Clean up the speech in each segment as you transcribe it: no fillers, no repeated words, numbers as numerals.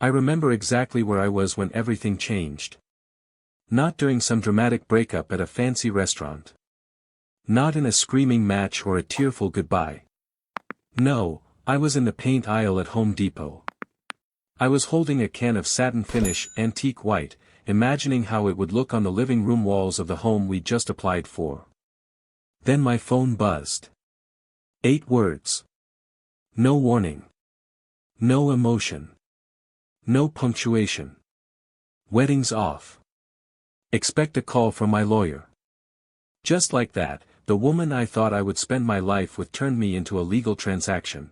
I remember exactly where I was when everything changed. Not during some dramatic breakup at a fancy restaurant. Not in a screaming match or a tearful goodbye. No, I was in the paint aisle at Home Depot. I was holding a can of satin finish antique white, imagining how it would look on the living room walls of the home we'd just applied for. Then my phone buzzed. 8 words. No warning. No emotion. No punctuation. Wedding's off. Expect a call from my lawyer. Just like that, the woman I thought I would spend my life with turned me into a legal transaction.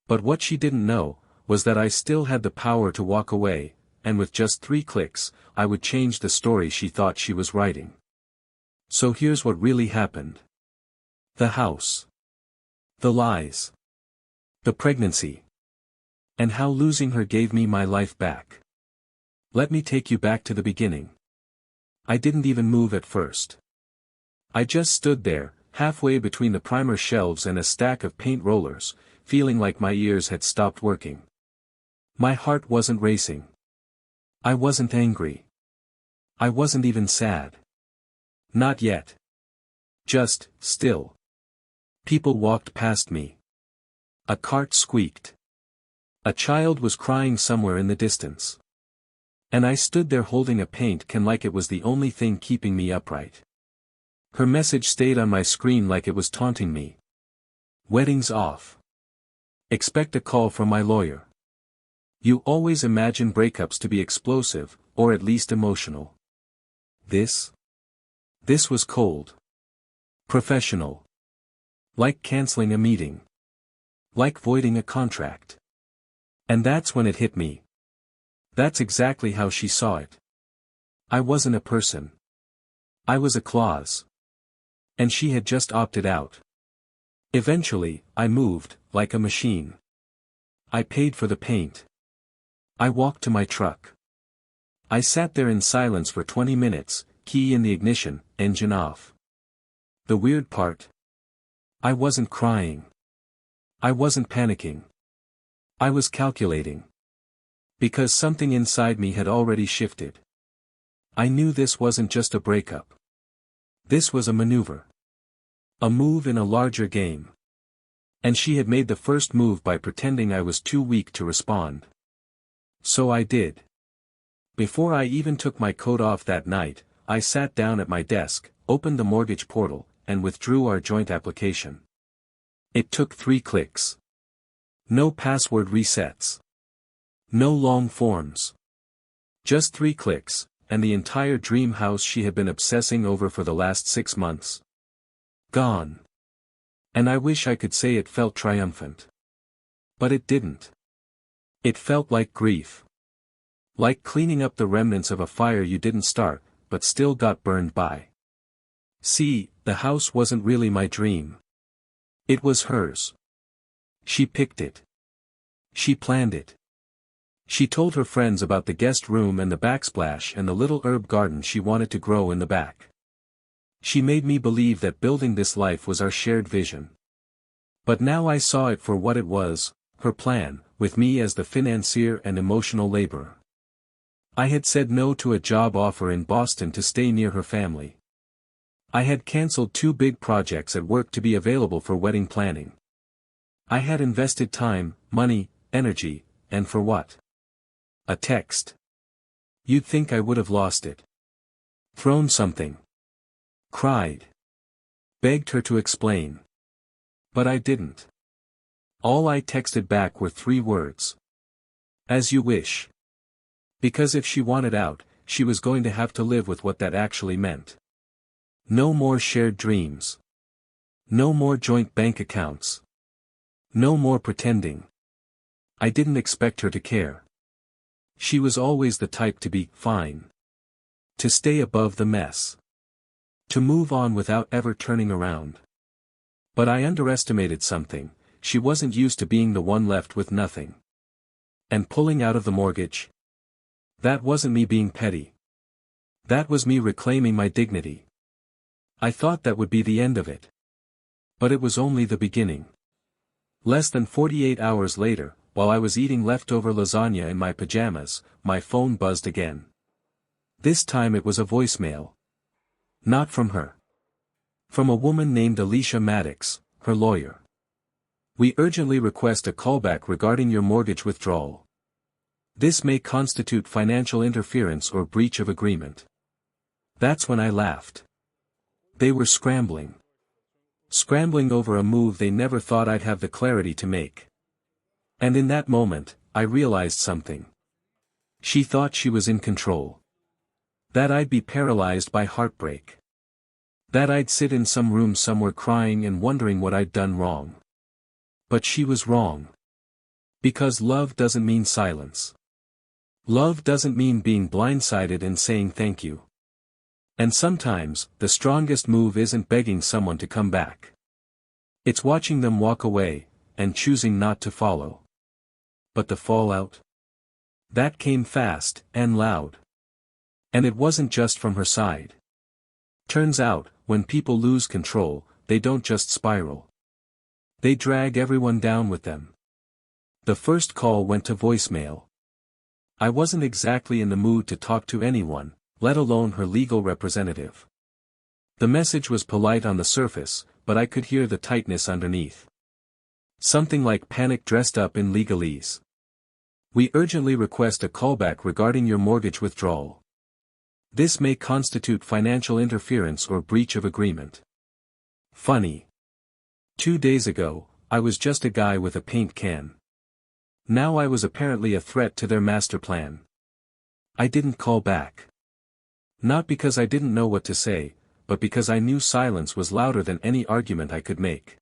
But what she didn't know, was that I still had the power to walk away, and with just 3 clicks, I would change the story she thought she was writing. So here's what really happened. The house. The lies. The pregnancy. And how losing her gave me my life back. Let me take you back to the beginning. I didn't even move at first. I just stood there, halfway between the primer shelves and a stack of paint rollers, feeling like my ears had stopped working. My heart wasn't racing. I wasn't angry. I wasn't even sad. Not yet. Just, still. People walked past me. A cart squeaked. A child was crying somewhere in the distance. And I stood there holding a paint can like it was the only thing keeping me upright. Her message stayed on my screen like it was taunting me. Wedding's off. Expect a call from my lawyer. You always imagine breakups to be explosive, or at least emotional. This was cold. Professional. Like canceling a meeting. Like voiding a contract. And that's when it hit me. That's exactly how she saw it. I wasn't a person. I was a clause. And she had just opted out. Eventually, I moved, like a machine. I paid for the paint. I walked to my truck. I sat there in silence for 20 minutes, key in the ignition, engine off. The weird part? I wasn't crying. I wasn't panicking. I was calculating. Because something inside me had already shifted. I knew this wasn't just a breakup. This was a maneuver. A move in a larger game. And she had made the first move by pretending I was too weak to respond. So I did. Before I even took my coat off that night, I sat down at my desk, opened the mortgage portal, and withdrew our joint application. It took 3 clicks. No password resets. No long forms. Just 3 clicks, and the entire dream house she had been obsessing over for the last 6 months. Gone. And I wish I could say it felt triumphant. But it didn't. It felt like grief. Like cleaning up the remnants of a fire you didn't start, but still got burned by. See, the house wasn't really my dream. It was hers. She picked it. She planned it. She told her friends about the guest room and the backsplash and the little herb garden she wanted to grow in the back. She made me believe that building this life was our shared vision. But now I saw it for what it was, her plan, with me as the financier and emotional laborer. I had said no to a job offer in Boston to stay near her family. I had cancelled 2 big projects at work to be available for wedding planning. I had invested time, money, energy, and for what? A text. You'd think I would have lost it. Thrown something. Cried. Begged her to explain. But I didn't. All I texted back were 3 words. As you wish. Because if she wanted out, she was going to have to live with what that actually meant. No more shared dreams. No more joint bank accounts. No more pretending. I didn't expect her to care. She was always the type to be fine. To stay above the mess. To move on without ever turning around. But I underestimated something. She wasn't used to being the one left with nothing. And pulling out of the mortgage? That wasn't me being petty. That was me reclaiming my dignity. I thought that would be the end of it. But it was only the beginning. Less than 48 hours later, while I was eating leftover lasagna in my pajamas, my phone buzzed again. This time it was a voicemail. Not from her. From a woman named Alicia Maddox, her lawyer. We urgently request a callback regarding your mortgage withdrawal. This may constitute financial interference or breach of agreement. That's when I laughed. They were scrambling. Scrambling over a move they never thought I'd have the clarity to make. And in that moment, I realized something. She thought she was in control. That I'd be paralyzed by heartbreak. That I'd sit in some room somewhere crying and wondering what I'd done wrong. But she was wrong. Because love doesn't mean silence. Love doesn't mean being blindsided and saying thank you. And sometimes, the strongest move isn't begging someone to come back. It's watching them walk away, and choosing not to follow. But the fallout? That came fast, and loud. And it wasn't just from her side. Turns out, when people lose control, they don't just spiral. They drag everyone down with them. The first call went to voicemail. I wasn't exactly in the mood to talk to anyone, let alone her legal representative. The message was polite on the surface, but I could hear the tightness underneath. Something like panic dressed up in legalese. We urgently request a callback regarding your mortgage withdrawal. This may constitute financial interference or breach of agreement. Funny. 2 days ago, I was just a guy with a paint can. Now I was apparently a threat to their master plan. I didn't call back. Not because I didn't know what to say, but because I knew silence was louder than any argument I could make.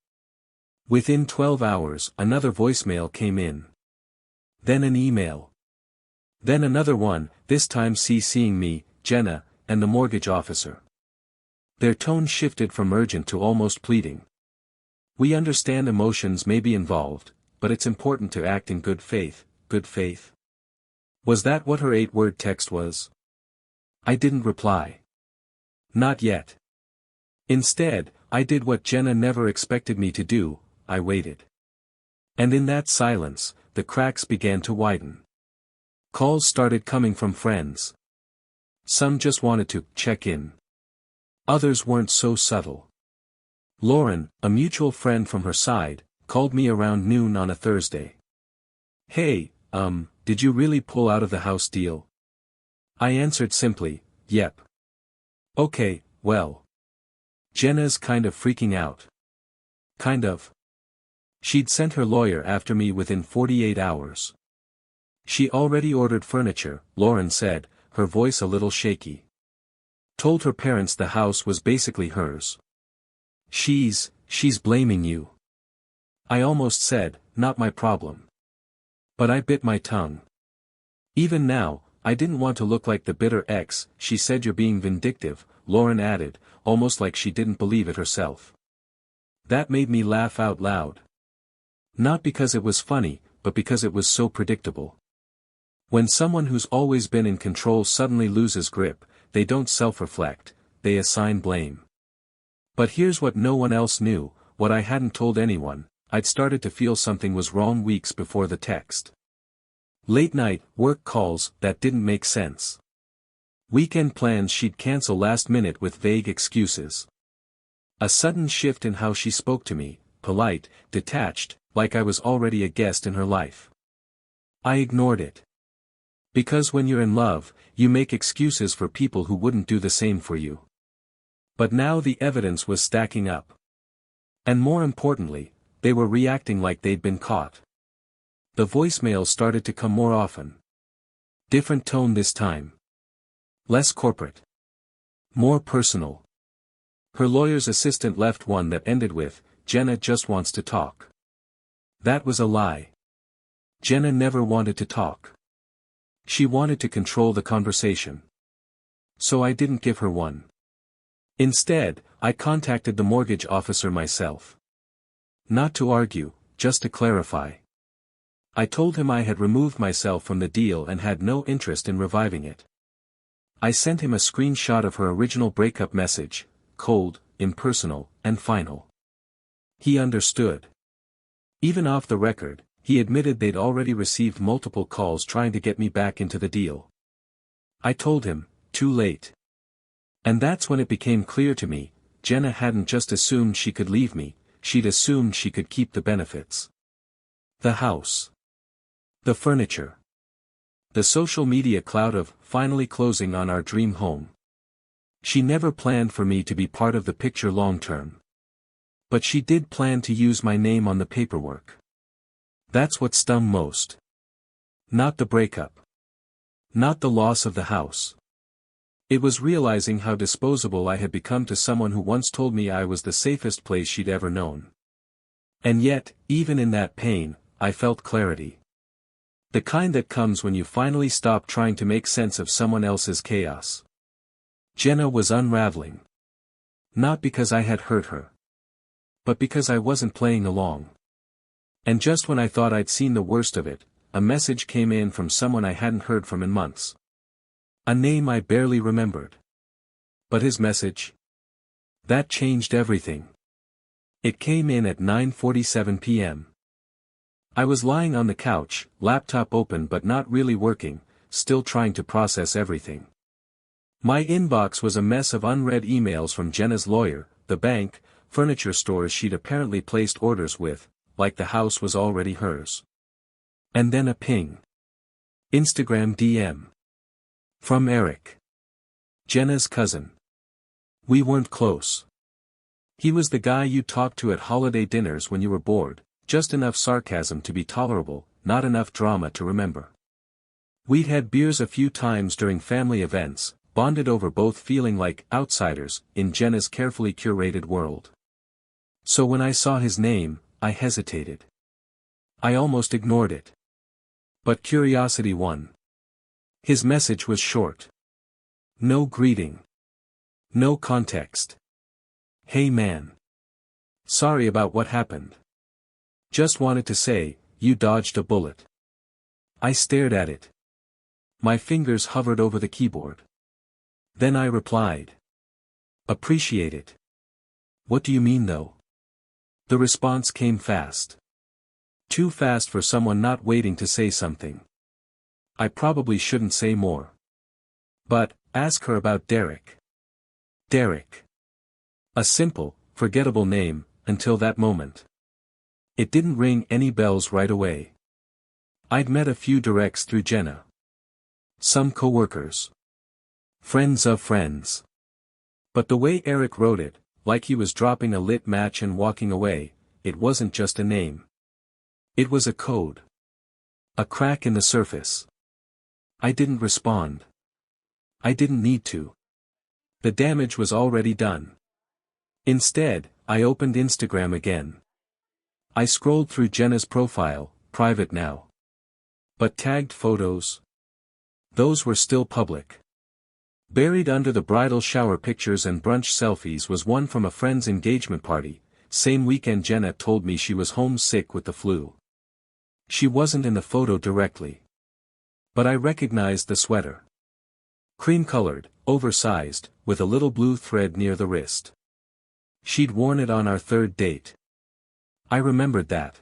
Within 12 hours, another voicemail came in. Then an email. Then another one, this time CCing me, Jenna, and the mortgage officer. Their tone shifted from urgent to almost pleading. We understand emotions may be involved, but it's important to act in good faith, good faith. Was that what her 8-word text was? I didn't reply. Not yet. Instead, I did what Jenna never expected me to do, I waited. And in that silence, the cracks began to widen. Calls started coming from friends. Some just wanted to check in. Others weren't so subtle. Lauren, a mutual friend from her side, called me around noon on a Thursday. Hey, did you really pull out of the house deal? I answered simply, yep. Okay, well. Jenna's kind of freaking out. Kind of. She'd sent her lawyer after me within 48 hours. She already ordered furniture, Lauren said, her voice a little shaky. Told her parents the house was basically hers. She's blaming you. I almost said, not my problem. But I bit my tongue. Even now, I didn't want to look like the bitter ex. She said you're being vindictive, Lauren added, almost like she didn't believe it herself. That made me laugh out loud. Not because it was funny, but because it was so predictable. When someone who's always been in control suddenly loses grip, they don't self-reflect, they assign blame. But here's what no one else knew, what I hadn't told anyone, I'd started to feel something was wrong weeks before the text. Late night, work calls, that didn't make sense. Weekend plans she'd cancel last minute with vague excuses. A sudden shift in how she spoke to me, polite, detached, like I was already a guest in her life. I ignored it. Because when you're in love, you make excuses for people who wouldn't do the same for you. But now the evidence was stacking up. And more importantly, they were reacting like they'd been caught. The voicemails started to come more often. Different tone this time. Less corporate. More personal. Her lawyer's assistant left one that ended with, Jenna just wants to talk. That was a lie. Jenna never wanted to talk. She wanted to control the conversation. So I didn't give her one. Instead, I contacted the mortgage officer myself. Not to argue, just to clarify. I told him I had removed myself from the deal and had no interest in reviving it. I sent him a screenshot of her original breakup message, cold, impersonal, and final. He understood. Even off the record, He admitted they'd already received multiple calls trying to get me back into the deal. I told him, too late. And that's when it became clear to me, Jenna hadn't just assumed she could leave me, she'd assumed she could keep the benefits. The house. The furniture. The social media cloud of finally closing on our dream home. She never planned for me to be part of the picture long term. But she did plan to use my name on the paperwork. That's what stung most. Not the breakup. Not the loss of the house. It was realizing how disposable I had become to someone who once told me I was the safest place she'd ever known. And yet, even in that pain, I felt clarity. The kind that comes when you finally stop trying to make sense of someone else's chaos. Jenna was unraveling. Not because I had hurt her. But because I wasn't playing along. And just when I thought I'd seen the worst of it, a message came in from someone I hadn't heard from in months. A name I barely remembered. But his message? That changed everything. It came in at 9:47 p.m. I was lying on the couch, laptop open but not really working, still trying to process everything. My inbox was a mess of unread emails from Jenna's lawyer, the bank, furniture stores she'd apparently placed orders with, like the house was already hers. And then a ping. Instagram DM. From Eric. Jenna's cousin. We weren't close. He was the guy you talked to at holiday dinners when you were bored, just enough sarcasm to be tolerable, not enough drama to remember. We'd had beers a few times during family events, bonded over both feeling like outsiders in Jenna's carefully curated world. So when I saw his name, I hesitated. I almost ignored it. But curiosity won. His message was short. No greeting. No context. Hey man. Sorry about what happened. Just wanted to say, you dodged a bullet. I stared at it. My fingers hovered over the keyboard. Then I replied. Appreciate it. What do you mean though? The response came fast. Too fast for someone not waiting to say something. I probably shouldn't say more. But, ask her about Derek. Derek. A simple, forgettable name, until that moment. It didn't ring any bells right away. I'd met a few directs through Jenna. Some coworkers. Friends of friends. But the way Eric wrote it, like he was dropping a lit match and walking away, it wasn't just a name. It was a code. A crack in the surface. I didn't respond. I didn't need to. The damage was already done. Instead, I opened Instagram again. I scrolled through Jenna's profile, private now. But tagged photos? Those were still public. Buried under the bridal shower pictures and brunch selfies was one from a friend's engagement party. Same weekend Jenna told me she was homesick with the flu. She wasn't in the photo directly. But I recognized the sweater. Cream-colored, oversized, with a little blue thread near the wrist. She'd worn it on our third date. I remembered that.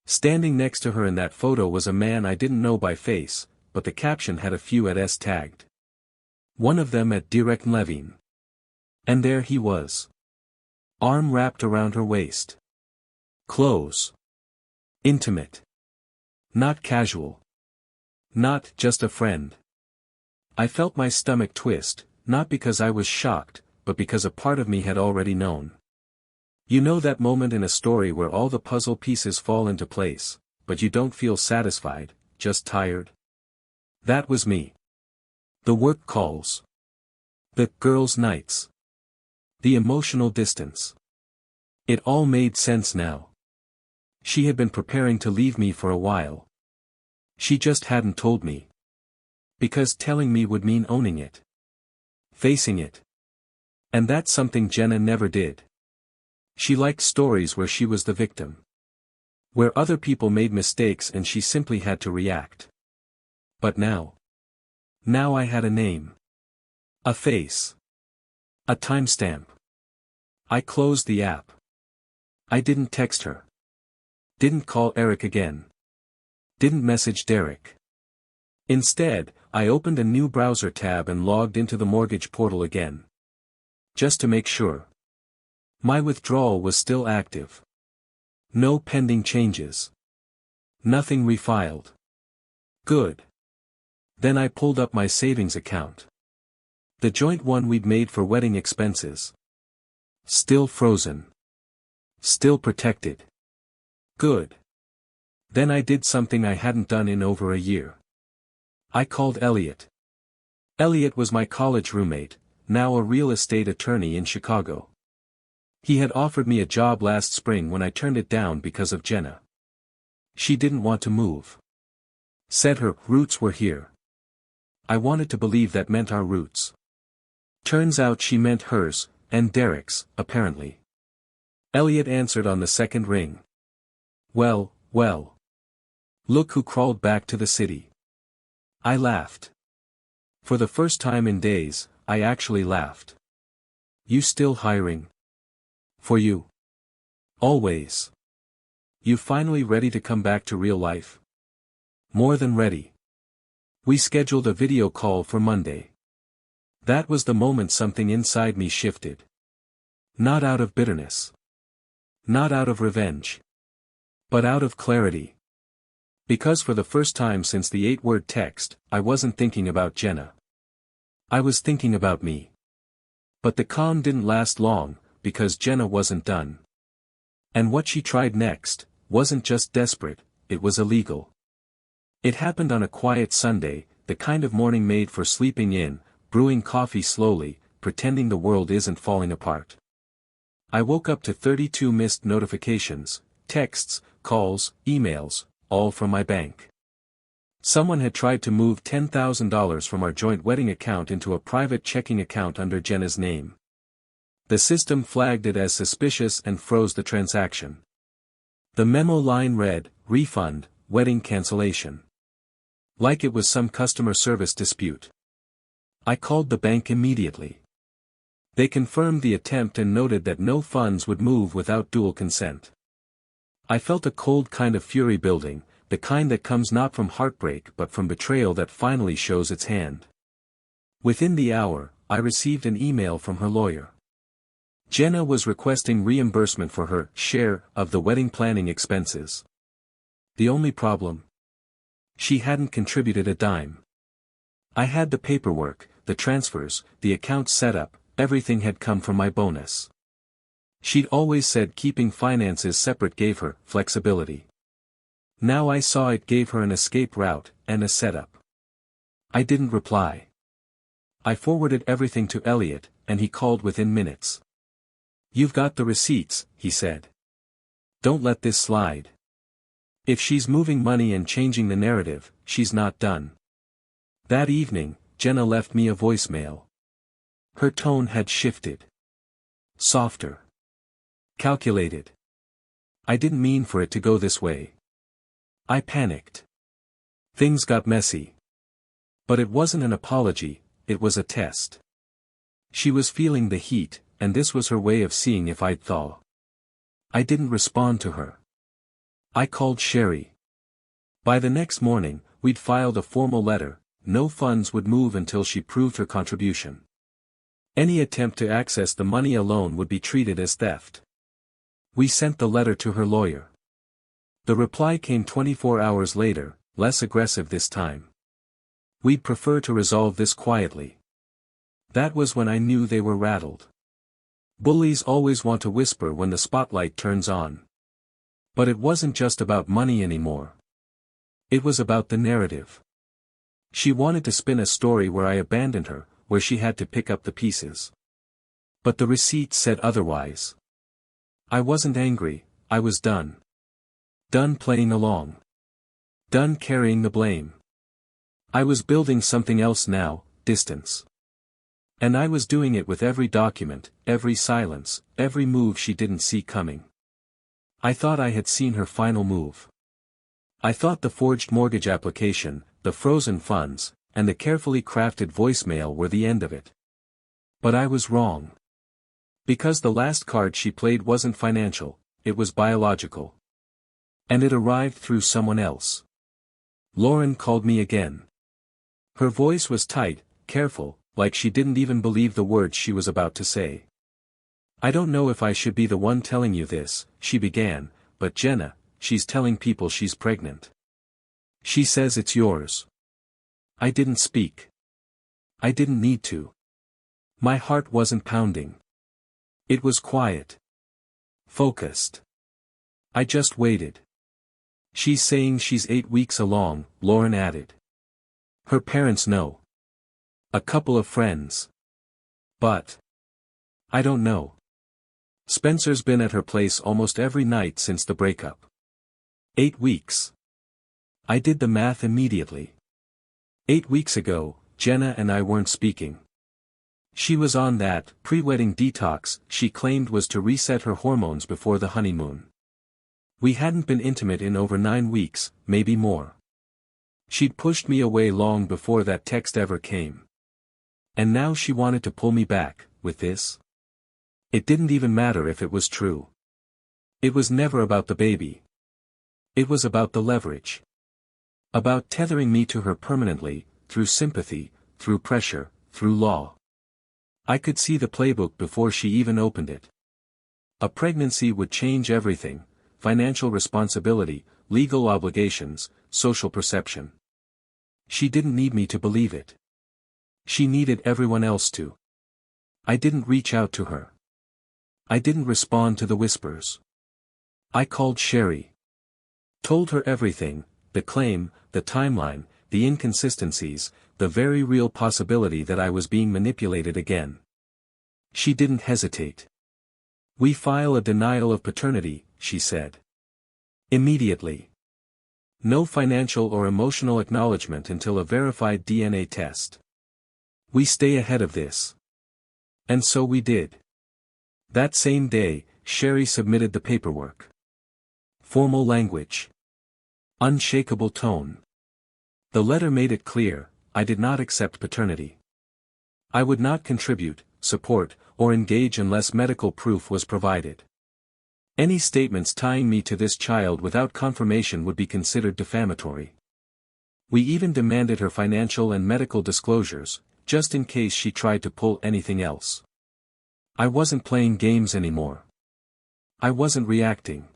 Standing next to her in that photo was a man I didn't know by face, but the caption had a few at S tagged. One of them at Direct Levine. And there he was. Arm wrapped around her waist. Close. Intimate. Not casual. Not just a friend. I felt my stomach twist, not because I was shocked, but because a part of me had already known. You know that moment in a story where all the puzzle pieces fall into place, but you don't feel satisfied, just tired? That was me. The work calls. The girls' nights. The emotional distance. It all made sense now. She had been preparing to leave me for a while. She just hadn't told me. Because telling me would mean owning it. Facing it. And that's something Jenna never did. She liked stories where she was the victim. Where other people made mistakes and she simply had to react. But now. Now I had a name. A face. A timestamp. I closed the app. I didn't text her. Didn't call Eric again. Didn't message Derek. Instead, I opened a new browser tab and logged into the mortgage portal again. Just to make sure. My withdrawal was still active. No pending changes. Nothing refiled. Good. Then I pulled up my savings account. The joint one we'd made for wedding expenses. Still frozen. Still protected. Good. Then I did something I hadn't done in over a year. I called Elliot. Elliot was my college roommate, now a real estate attorney in Chicago. He had offered me a job last spring when I turned it down because of Jenna. She didn't want to move. Said her roots were here. I wanted to believe that meant our roots. Turns out she meant hers, and Derek's, apparently. Elliot answered on the second ring. Well, well. Look who crawled back to the city. I laughed. For the first time in days, I actually laughed. You still hiring? For you. Always. You finally ready to come back to real life? More than ready. We scheduled a video call for Monday. That was the moment something inside me shifted. Not out of bitterness. Not out of revenge. But out of clarity. Because for the first time since the 8-word text, I wasn't thinking about Jenna. I was thinking about me. But the calm didn't last long, because Jenna wasn't done. And what she tried next, wasn't just desperate, it was illegal. It happened on a quiet Sunday, the kind of morning made for sleeping in, brewing coffee slowly, pretending the world isn't falling apart. I woke up to 32 missed notifications, texts, calls, emails, all from my bank. Someone had tried to move $10,000 from our joint wedding account into a private checking account under Jenna's name. The system flagged it as suspicious and froze the transaction. The memo line read, refund, wedding cancellation. Like it was some customer service dispute. I called the bank immediately. They confirmed the attempt and noted that no funds would move without dual consent. I felt a cold kind of fury building, the kind that comes not from heartbreak but from betrayal that finally shows its hand. Within the hour, I received an email from her lawyer. Jenna was requesting reimbursement for her share of the wedding planning expenses. The only problem? She hadn't contributed a dime. I had the paperwork, the transfers, the account setup, everything had come from my bonus. She'd always said keeping finances separate gave her flexibility. Now I saw it gave her an escape route, and a setup. I didn't reply. I forwarded everything to Elliot, and he called within minutes. You've got the receipts, he said. Don't let this slide. If she's moving money and changing the narrative, she's not done. That evening, Jenna left me a voicemail. Her tone had shifted. Softer. Calculated. I didn't mean for it to go this way. I panicked. Things got messy. But it wasn't an apology, it was a test. She was feeling the heat, and this was her way of seeing if I'd thaw. I didn't respond to her. I called Sherry. By the next morning, we'd filed a formal letter. No funds would move until she proved her contribution. Any attempt to access the money alone would be treated as theft. We sent the letter to her lawyer. The reply came 24 hours later, less aggressive this time. We'd prefer to resolve this quietly. That was when I knew they were rattled. Bullies always want to whisper when the spotlight turns on. But it wasn't just about money anymore. It was about the narrative. She wanted to spin a story where I abandoned her, where she had to pick up the pieces. But the receipt said otherwise. I wasn't angry, I was done. Done playing along. Done carrying the blame. I was building something else now, distance. And I was doing it with every document, every silence, every move she didn't see coming. I thought I had seen her final move. I thought the forged mortgage application, the frozen funds, and the carefully crafted voicemail were the end of it. But I was wrong. Because the last card she played wasn't financial, it was biological. And it arrived through someone else. Lauren called me again. Her voice was tight, careful, like she didn't even believe the words she was about to say. "I don't know if I should be the one telling you this," she began, "but Jenna, she's telling people she's pregnant. She says it's yours." I didn't speak. I didn't need to. My heart wasn't pounding. It was quiet. Focused. I just waited. "She's saying she's 8 weeks along," Lauren added. "Her parents know. A couple of friends. But I don't know. Spencer's been at her place almost every night since the breakup. 8 weeks. I did the math immediately. 8 weeks ago, Jenna and I weren't speaking. She was on that pre-wedding detox she claimed was to reset her hormones before the honeymoon. We hadn't been intimate in over 9 weeks, maybe more. She'd pushed me away long before that text ever came. And now she wanted to pull me back, with this? It didn't even matter if it was true. It was never about the baby. It was about the leverage. About tethering me to her permanently, through sympathy, through pressure, through law. I could see the playbook before she even opened it. A pregnancy would change everything: financial responsibility, legal obligations, social perception. She didn't need me to believe it. She needed everyone else to. I didn't reach out to her. I didn't respond to the whispers. I called Sherry. Told her everything: the claim, the timeline, the inconsistencies, the very real possibility that I was being manipulated again. She didn't hesitate. "We file a denial of paternity," she said. "Immediately. No financial or emotional acknowledgement until a verified DNA test. We stay ahead of this." And so we did. That same day, Sherry submitted the paperwork. Formal language. Unshakable tone. The letter made it clear: I did not accept paternity. I would not contribute, support, or engage unless medical proof was provided. Any statements tying me to this child without confirmation would be considered defamatory. We even demanded her financial and medical disclosures, just in case she tried to pull anything else. I wasn't playing games anymore. I wasn't reacting.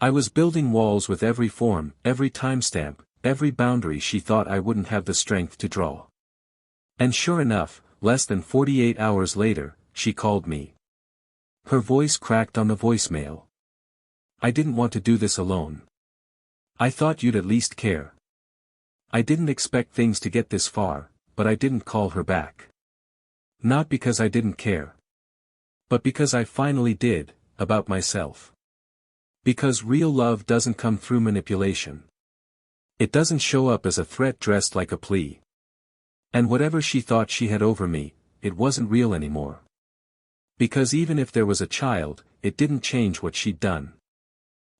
I was building walls with every form, every timestamp, every boundary she thought I wouldn't have the strength to draw. And sure enough, less than 48 hours later, she called me. Her voice cracked on the voicemail. "I didn't want to do this alone. I thought you'd at least care. I didn't expect things to get this far, but I didn't call her back. Not because I didn't care. But because I finally did, about myself. Because real love doesn't come through manipulation. It doesn't show up as a threat dressed like a plea. And whatever she thought she had over me, it wasn't real anymore. Because even if there was a child, it didn't change what she'd done.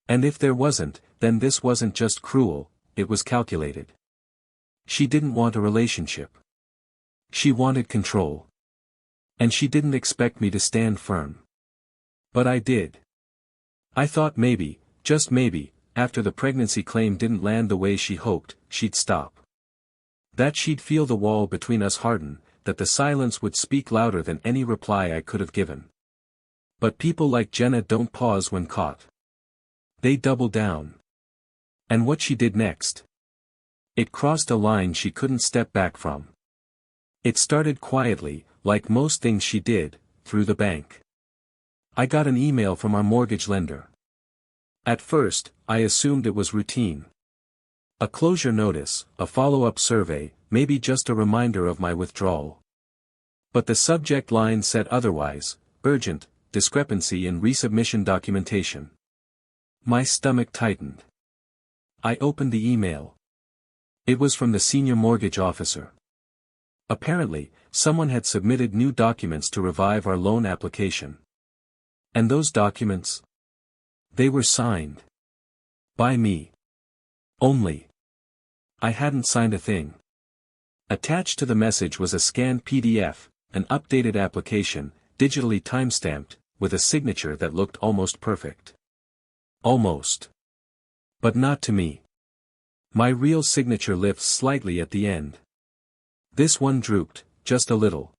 And if there wasn't, then this wasn't just cruel, it was calculated. She didn't want a relationship. She wanted control. And she didn't expect me to stand firm. But I did. I thought maybe, just maybe, after the pregnancy claim didn't land the way she hoped, she'd stop. That she'd feel the wall between us harden, that the silence would speak louder than any reply I could have given. But people like Jenna don't pause when caught. They double down. And what she did next? It crossed a line she couldn't step back from. It started quietly, like most things she did, through the bank. I got an email from our mortgage lender. At first, I assumed it was routine. A closure notice, a follow-up survey, maybe just a reminder of my withdrawal. But the subject line said otherwise: urgent, discrepancy in resubmission documentation. My stomach tightened. I opened the email. It was from the senior mortgage officer. Apparently, someone had submitted new documents to revive our loan application. And those documents? They were signed. By me. Only. I hadn't signed a thing. Attached to the message was a scanned PDF, an updated application, digitally timestamped, with a signature that looked almost perfect. Almost. But not to me. My real signature lifts slightly at the end. This one drooped, just a little.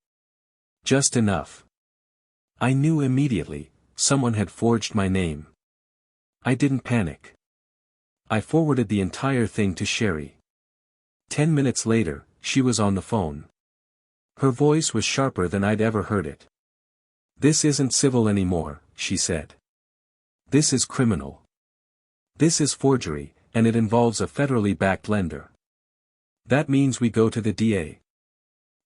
Just enough. I knew immediately, someone had forged my name. I didn't panic. I forwarded the entire thing to Sherry. 10 minutes later, she was on the phone. Her voice was sharper than I'd ever heard it. "This isn't civil anymore," she said. "This is criminal. This is forgery, and it involves a federally backed lender. That means we go to the DA."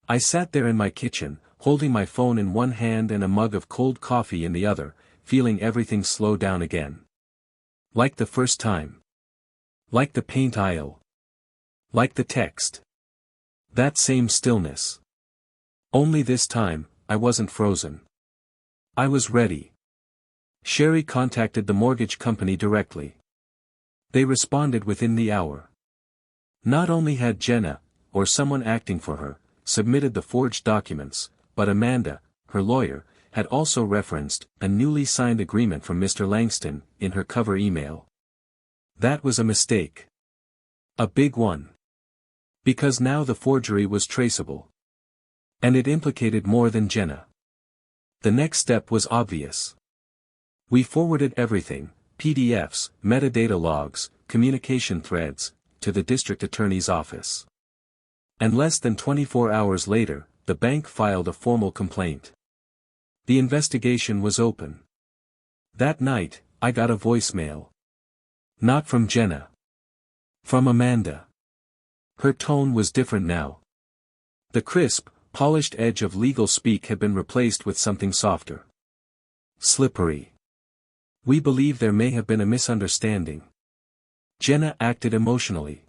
I sat there in my kitchen, holding my phone in one hand and a mug of cold coffee in the other, feeling everything slow down again. Like the first time. Like the paint aisle. Like the text. That same stillness. Only this time, I wasn't frozen. I was ready. Sherry contacted the mortgage company directly. They responded within the hour. Not only had Jenna, or someone acting for her, submitted the forged documents, but Amanda, her lawyer, had also referenced a newly signed agreement from Mr. Langston in her cover email. That was a mistake. A big one. Because now the forgery was traceable. And it implicated more than Jenna. The next step was obvious. We forwarded everything, PDFs, metadata logs, communication threads, to the district attorney's office. And less than 24 hours later, the bank filed a formal complaint. The investigation was open. That night, I got a voicemail. Not from Jenna. From Amanda. Her tone was different now. The crisp, polished edge of legal speak had been replaced with something softer. Slippery. "We believe there may have been a misunderstanding." Jenna acted emotionally.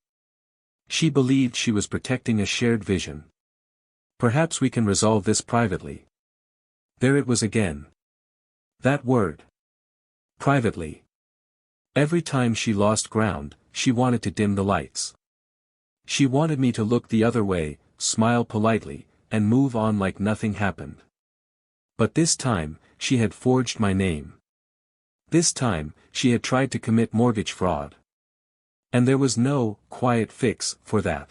She believed she was protecting a shared vision. "Perhaps we can resolve this privately." There it was again. That word. Privately. Every time she lost ground, she wanted to dim the lights. She wanted me to look the other way, smile politely, and move on like nothing happened. But this time, she had forged my name. This time, she had tried to commit mortgage fraud. And there was no quiet fix for that.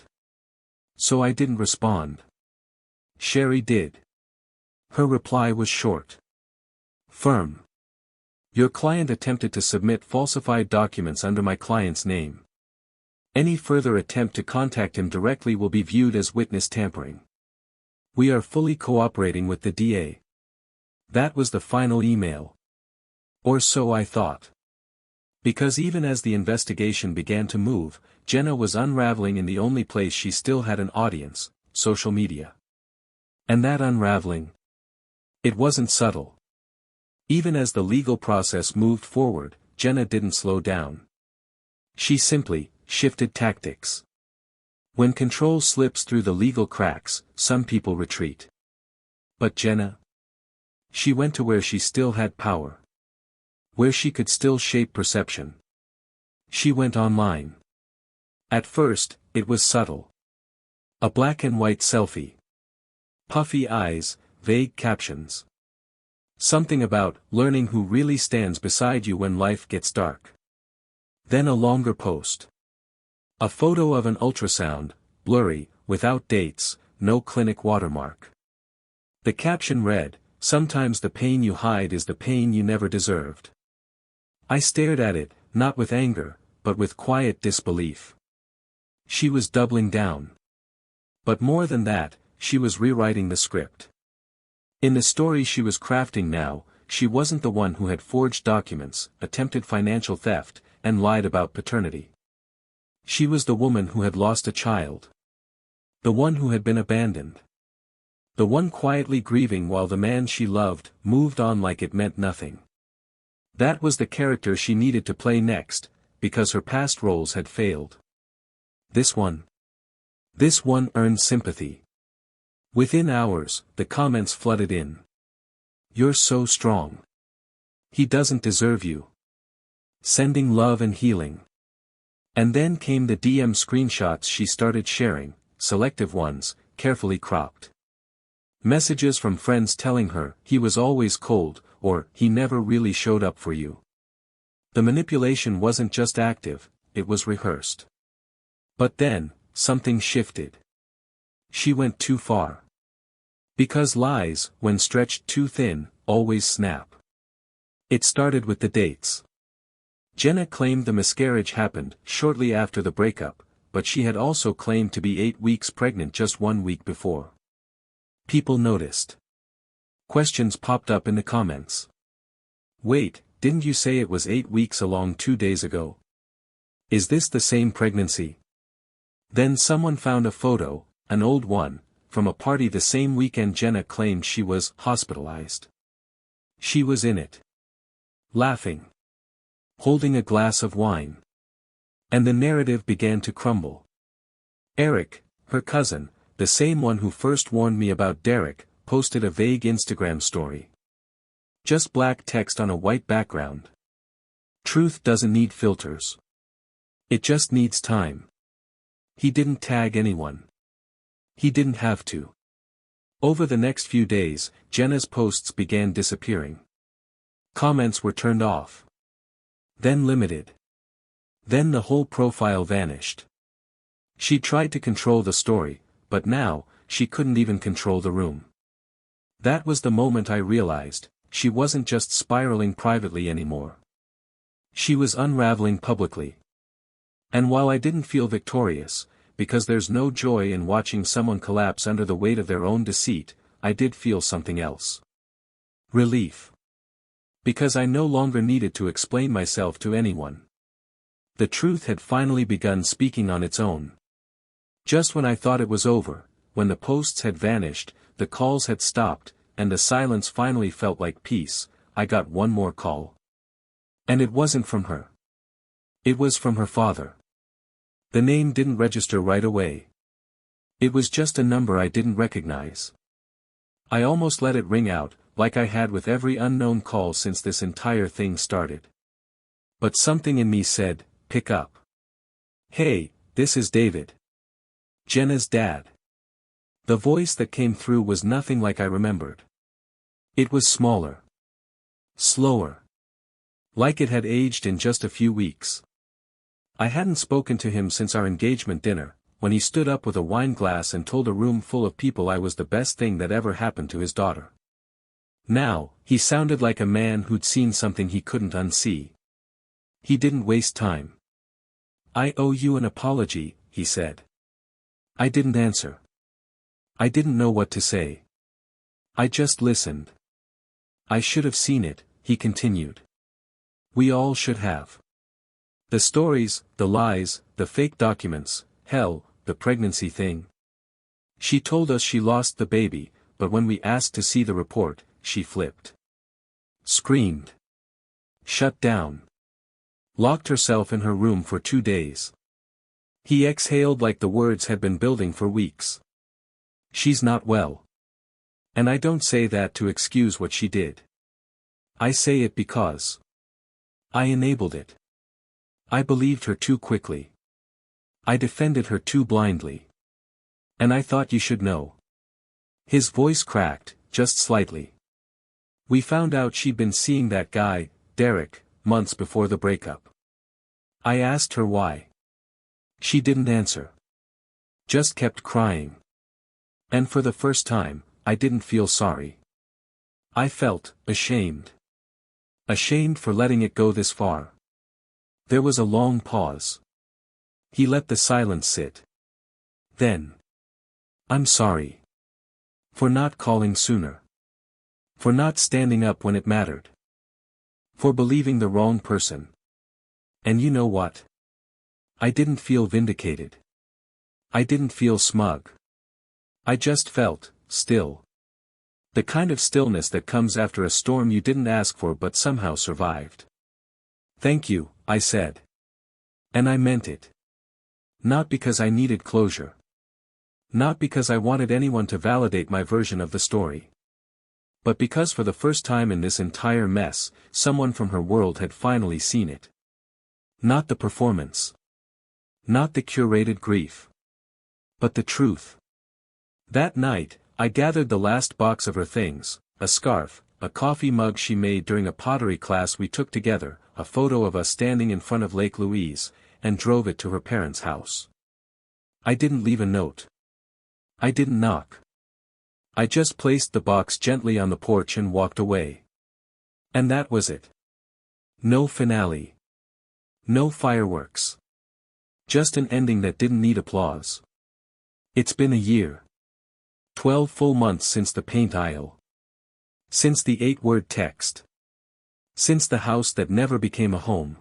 So I didn't respond. Sherry did. Her reply was short. Firm. "Your client attempted to submit falsified documents under my client's name. Any further attempt to contact him directly will be viewed as witness tampering. We are fully cooperating with the DA." That was the final email. Or so I thought. Because even as the investigation began to move, Jenna was unraveling in the only place she still had an audience, social media. And that unraveling. It wasn't subtle. Even as the legal process moved forward, Jenna didn't slow down. She simply shifted tactics. When control slips through the legal cracks, some people retreat. But Jenna? She went to where she still had power. Where she could still shape perception. She went online. At first, it was subtle. A black and white selfie. Puffy eyes, vague captions. Something about learning who really stands beside you when life gets dark. Then a longer post. A photo of an ultrasound, blurry, without dates, no clinic watermark. The caption read, "Sometimes the pain you hide is the pain you never deserved." I stared at it, not with anger, but with quiet disbelief. She was doubling down. But more than that, she was rewriting the script. In the story she was crafting now, she wasn't the one who had forged documents, attempted financial theft, and lied about paternity. She was the woman who had lost a child. The one who had been abandoned. The one quietly grieving while the man she loved moved on like it meant nothing. That was the character she needed to play next, because her past roles had failed. This one earned sympathy. Within hours, the comments flooded in. "You're so strong. He doesn't deserve you. Sending love and healing." And then came the DM screenshots she started sharing, selective ones, carefully cropped. Messages from friends telling her, "He was always cold," or "He never really showed up for you." The manipulation wasn't just active, it was rehearsed. But then, something shifted. She went too far. Because lies, when stretched too thin, always snap. It started with the dates. Jenna claimed the miscarriage happened shortly after the breakup, but she had also claimed to be 8 weeks pregnant just 1 week before. People noticed. Questions popped up in the comments. Wait, didn't you say it was 8 weeks along 2 days ago? Is this the same pregnancy? Then someone found a photo, an old one, from a party the same weekend Jenna claimed she was hospitalized. She was in it. Laughing. Holding a glass of wine. And the narrative began to crumble. Eric, her cousin, the same one who first warned me about Derek, posted a vague Instagram story. Just black text on a white background. Truth doesn't need filters. It just needs time. He didn't tag anyone. He didn't have to. Over the next few days, Jenna's posts began disappearing. Comments were turned off. Then limited. Then the whole profile vanished. She tried to control the story, but now, she couldn't even control the room. That was the moment I realized, she wasn't just spiraling privately anymore. She was unraveling publicly. And while I didn't feel victorious, because there's no joy in watching someone collapse under the weight of their own deceit, I did feel something else. Relief. Because I no longer needed to explain myself to anyone. The truth had finally begun speaking on its own. Just when I thought it was over, when the posts had vanished, the calls had stopped, and the silence finally felt like peace, I got one more call. And it wasn't from her. It was from her father. The name didn't register right away. It was just a number I didn't recognize. I almost let it ring out, like I had with every unknown call since this entire thing started. But something in me said, pick up. Hey, this is David. Jenna's dad. The voice that came through was nothing like I remembered. It was smaller. Slower. Like it had aged in just a few weeks. I hadn't spoken to him since our engagement dinner, when he stood up with a wine glass and told a room full of people I was the best thing that ever happened to his daughter. Now, he sounded like a man who'd seen something he couldn't unsee. He didn't waste time. I owe you an apology, he said. I didn't answer. I didn't know what to say. I just listened. I should have seen it, he continued. We all should have. The stories, the lies, the fake documents, hell, the pregnancy thing. She told us she lost the baby, but when we asked to see the report, she flipped. Screamed. Shut down. Locked herself in her room for 2 days. He exhaled like the words had been building for weeks. She's not well. And I don't say that to excuse what she did. I say it because I enabled it. I believed her too quickly. I defended her too blindly. And I thought you should know. His voice cracked, just slightly. We found out she'd been seeing that guy, Derek, months before the breakup. I asked her why. She didn't answer. Just kept crying. And for the first time, I didn't feel sorry. I felt ashamed. Ashamed for letting it go this far. There was a long pause. He let the silence sit. Then. I'm sorry. For not calling sooner. For not standing up when it mattered. For believing the wrong person. And you know what? I didn't feel vindicated. I didn't feel smug. I just felt still. The kind of stillness that comes after a storm you didn't ask for but somehow survived. Thank you, I said. And I meant it. Not because I needed closure. Not because I wanted anyone to validate my version of the story. But because for the first time in this entire mess, someone from her world had finally seen it. Not the performance. Not the curated grief. But the truth. That night, I gathered the last box of her things, a scarf, a coffee mug she made during a pottery class we took together, a photo of us standing in front of Lake Louise, and drove it to her parents' house. I didn't leave a note. I didn't knock. I just placed the box gently on the porch and walked away. And that was it. No finale. No fireworks. Just an ending that didn't need applause. It's been a year. 12 full months since the paint aisle. Since the 8-word text. Since the house that never became a home.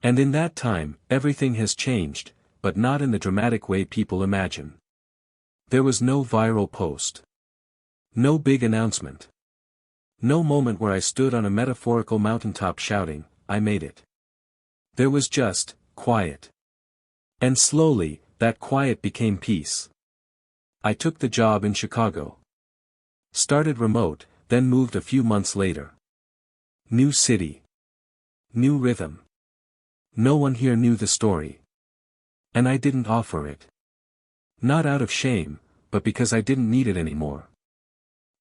And in that time, everything has changed, but not in the dramatic way people imagine. There was no viral post. No big announcement. No moment where I stood on a metaphorical mountaintop shouting, "I made it." There was just quiet. And slowly, that quiet became peace. I took the job in Chicago. Started remote, then moved a few months later. New city. New rhythm. No one here knew the story. And I didn't offer it. Not out of shame, but because I didn't need it anymore.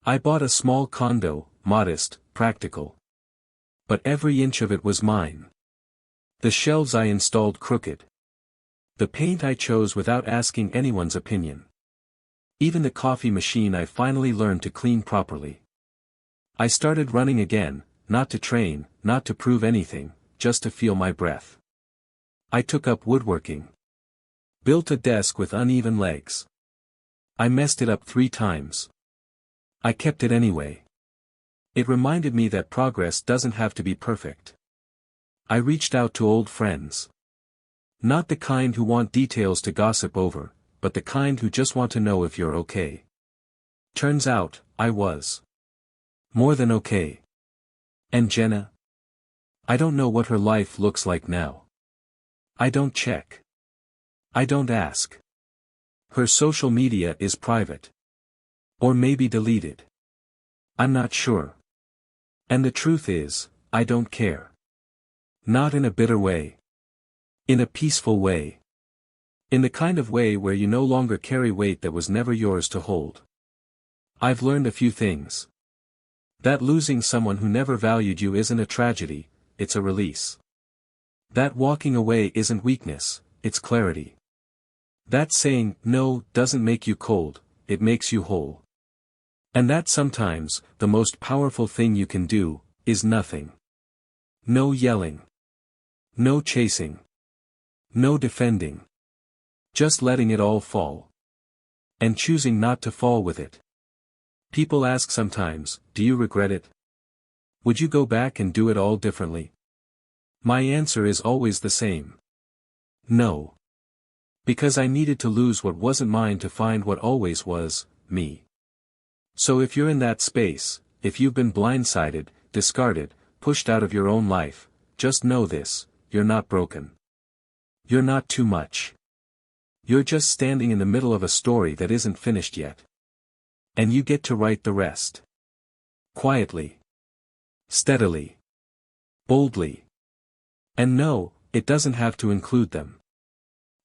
I bought a small condo, modest, practical. But every inch of it was mine. The shelves I installed crooked. The paint I chose without asking anyone's opinion. Even the coffee machine I finally learned to clean properly. I started running again, not to train, not to prove anything, just to feel my breath. I took up woodworking. Built a desk with uneven legs. I messed it up 3 times. I kept it anyway. It reminded me that progress doesn't have to be perfect. I reached out to old friends. Not the kind who want details to gossip over, but the kind who just want to know if you're okay. Turns out, I was. More than okay. And Jenna? I don't know what her life looks like now. I don't check. I don't ask. Her social media is private. Or maybe deleted. I'm not sure. And the truth is, I don't care. Not in a bitter way. In a peaceful way. In the kind of way where you no longer carry weight that was never yours to hold. I've learned a few things. That losing someone who never valued you isn't a tragedy, it's a release. That walking away isn't weakness, it's clarity. That saying no doesn't make you cold, it makes you whole. And that sometimes, the most powerful thing you can do, is nothing. No yelling. No chasing. No defending. Just letting it all fall. And choosing not to fall with it. People ask sometimes, do you regret it? Would you go back and do it all differently? My answer is always the same. No. Because I needed to lose what wasn't mine to find what always was, me. So if you're in that space, if you've been blindsided, discarded, pushed out of your own life, just know this, you're not broken. You're not too much. You're just standing in the middle of a story that isn't finished yet. And you get to write the rest. Quietly. Steadily. Boldly. And no, it doesn't have to include them.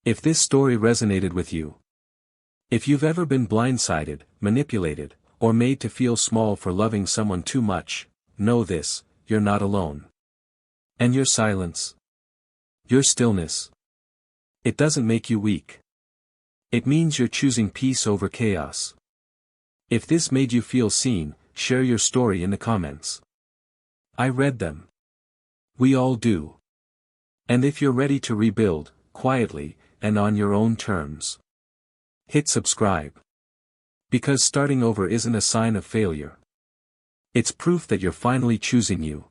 If this story resonated with you. If you've ever been blindsided, manipulated, or made to feel small for loving someone too much, know this, you're not alone. And your silence. Your stillness. It doesn't make you weak. It means you're choosing peace over chaos. If this made you feel seen, share your story in the comments. I read them. We all do. And if you're ready to rebuild, quietly, and on your own terms, hit subscribe. Because starting over isn't a sign of failure. It's proof that you're finally choosing you.